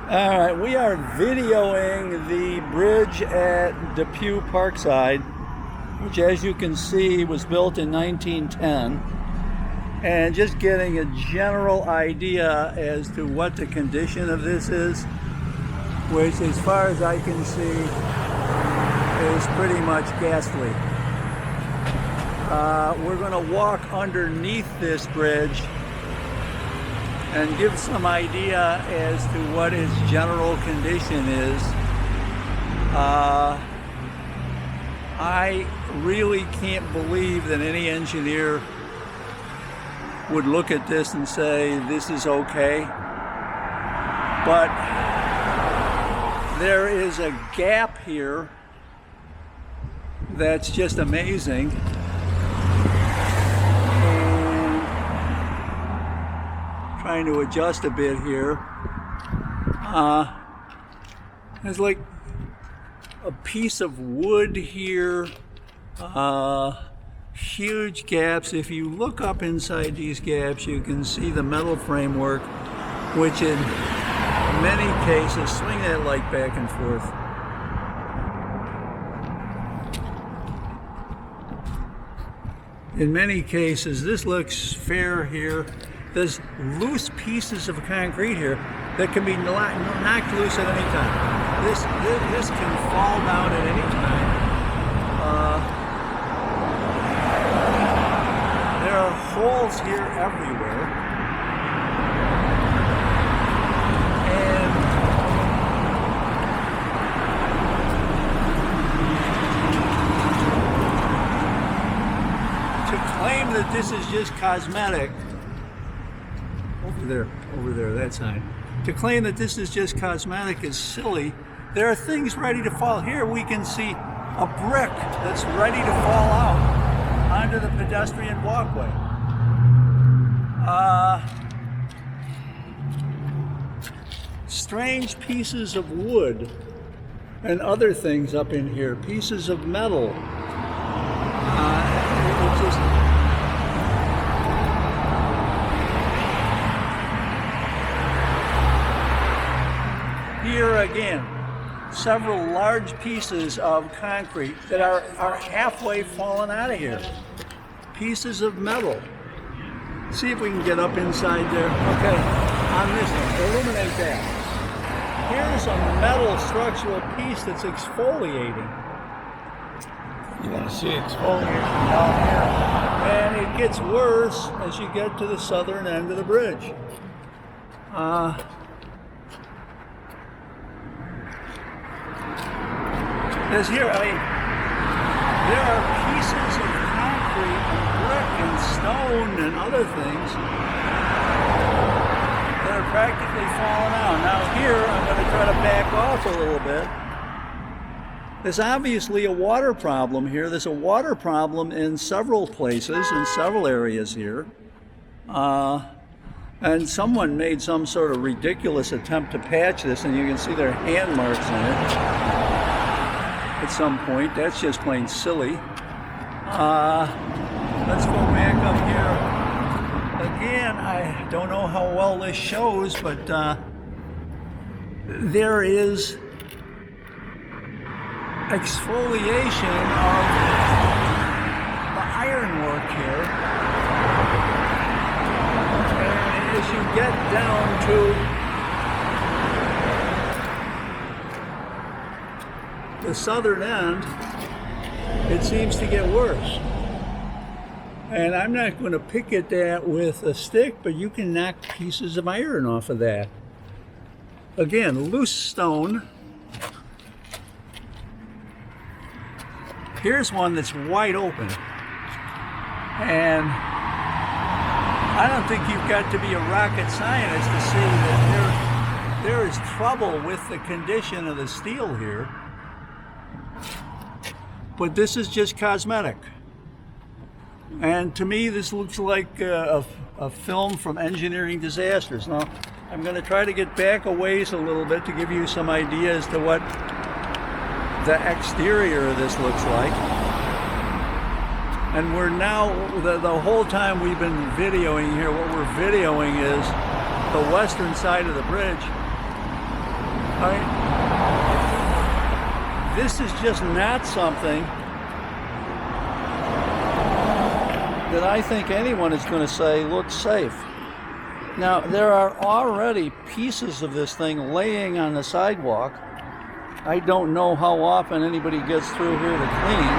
All right, we are videoing the bridge at Depew, Parkside, which, as you can see, was built in 1910, and just getting a general idea as to what the condition of this is, which, as far as I can see, is pretty much ghastly. We're going to walk underneath this bridge and give some idea as to what its general condition is. I really can't believe that any engineer would look at this and say this is okay, but there is a gap here that's just amazing. Trying to adjust a bit here. There's like a piece of wood here, huge gaps. If you look up inside these gaps, you can see the metal framework, which in many cases, swing that light back and forth. In many cases, this looks fair here. There's loose pieces of concrete here that can be knocked loose at any time. This can fall down at any time. There are holes here everywhere. And to claim that this is just cosmetic, over there, that side. To claim that this is just cosmetic is silly. There are things ready to fall. Here we can see a brick that's ready to fall out onto the pedestrian walkway. Strange pieces of wood and other things up in here, pieces of metal. It just here again, several large pieces of concrete that are halfway fallen out of here. Pieces of metal. See if we can get up inside there. Okay, on this one, illuminate that. Here's a metal structural piece that's exfoliating. You want to see exfoliating down here. And it gets worse as you get to the southern end of the bridge. There's here, I mean, there are pieces of concrete and brick and stone and other things that are practically falling out. Now here, I'm going to try to back off a little bit. There's obviously a water problem here. There's a water problem in several places, in several areas here. And someone made some sort of ridiculous attempt to patch this, and you can see their hand marks in it. At some point, that's just plain silly. Let's go back up here. Again, I don't know how well this shows, but there is exfoliation of the ironwork here. And as you get down to the southern end, it seems to get worse. And I'm not going to pick at that with a stick, but you can knock pieces of iron off of that. Again, loose stone. Here's one that's wide open. And I don't think you've got to be a rocket scientist to see that there is trouble with the condition of the steel here. But this is just cosmetic. And to me, this looks like a film from Engineering Disasters. Now, I'm going to try to get back a ways a little bit to give you some idea as to what the exterior of this looks like. And we're now, the whole time we've been videoing here, what we're videoing is the western side of the bridge. This is just not something that I think anyone is going to say looks safe. Now, there are already pieces of this thing laying on the sidewalk. I don't know how often anybody gets through here to clean.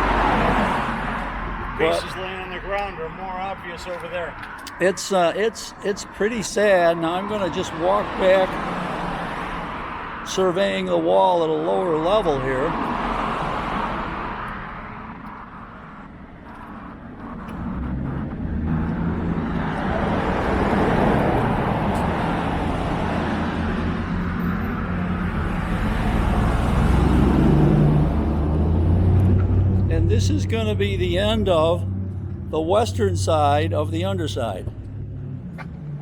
Pieces laying on the ground are more obvious over there. It's pretty sad. Now I'm going to just walk back, surveying the wall at a lower level here. And this is going to be the end of the western side of the underside.